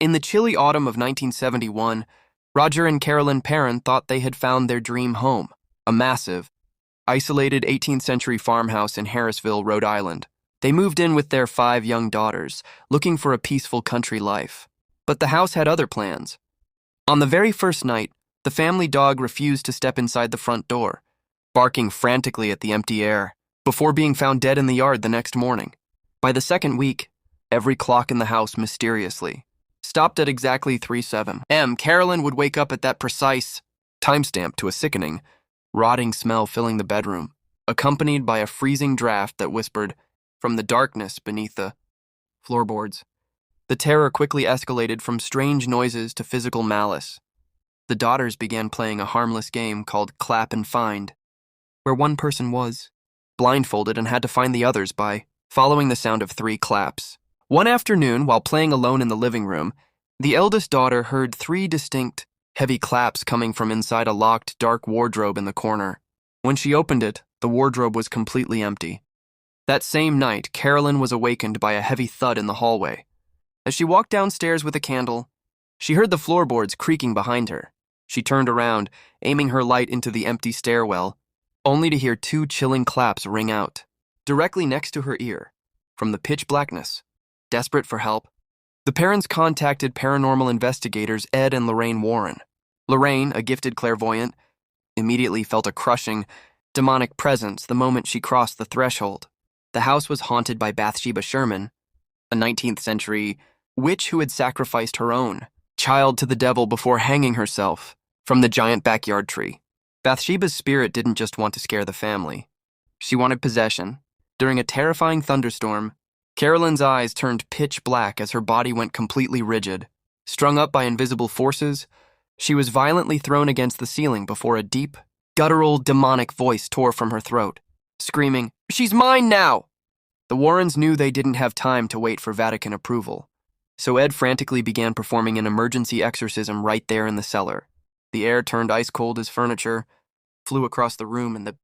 In the chilly autumn of 1971, Roger and Carolyn Perron thought they had found their dream home, a massive, isolated 18th century farmhouse in Harrisville, Rhode Island. They moved in with their 5 young daughters, looking for a peaceful country life. But the house had other plans. On the very first night, the family dog refused to step inside the front door, barking frantically at the empty air, before being found dead in the yard the next morning. By the second week, every clock in the house mysteriously stopped at exactly 3:07 a.m. Carolyn would wake up at that precise timestamp to a sickening, rotting smell filling the bedroom, accompanied by a freezing draft that whispered from the darkness beneath the floorboards. The terror quickly escalated from strange noises to physical malice. The daughters began playing a harmless game called Clap and Find, where one person was blindfolded and had to find the others by following the sound of 3 claps. One afternoon, while playing alone in the living room, the eldest daughter heard 3 distinct, heavy claps coming from inside a locked, dark wardrobe in the corner. When she opened it, the wardrobe was completely empty. That same night, Carolyn was awakened by a heavy thud in the hallway. As she walked downstairs with a candle, she heard the floorboards creaking behind her. She turned around, aiming her light into the empty stairwell, only to hear 2 chilling claps ring out, directly next to her ear, from the pitch blackness. Desperate for help, the parents contacted paranormal investigators Ed and Lorraine Warren. Lorraine, a gifted clairvoyant, immediately felt a crushing, demonic presence the moment she crossed the threshold. The house was haunted by Bathsheba Sherman, a 19th century witch who had sacrificed her own child to the devil before hanging herself from the giant backyard tree. Bathsheba's spirit didn't just want to scare the family. She wanted possession. During a terrifying thunderstorm, Carolyn's eyes turned pitch black as her body went completely rigid. Strung up by invisible forces, she was violently thrown against the ceiling before a deep, guttural, demonic voice tore from her throat, screaming, "She's mine now!" The Warrens knew they didn't have time to wait for Vatican approval, so Ed frantically began performing an emergency exorcism right there in the cellar. The air turned ice cold as furniture flew across the room and the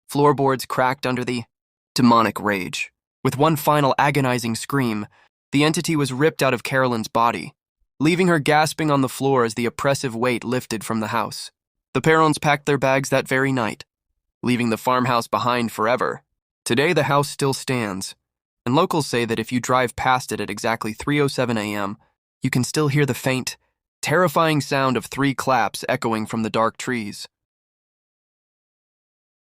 floorboards cracked under the demonic rage. With one final agonizing scream, the entity was ripped out of Carolyn's body, leaving her gasping on the floor as the oppressive weight lifted from the house. The Perrons packed their bags that very night, leaving the farmhouse behind forever. Today, the house still stands, and locals say that if you drive past it at exactly 3:07 a.m., you can still hear the faint, terrifying sound of 3 claps echoing from the dark trees.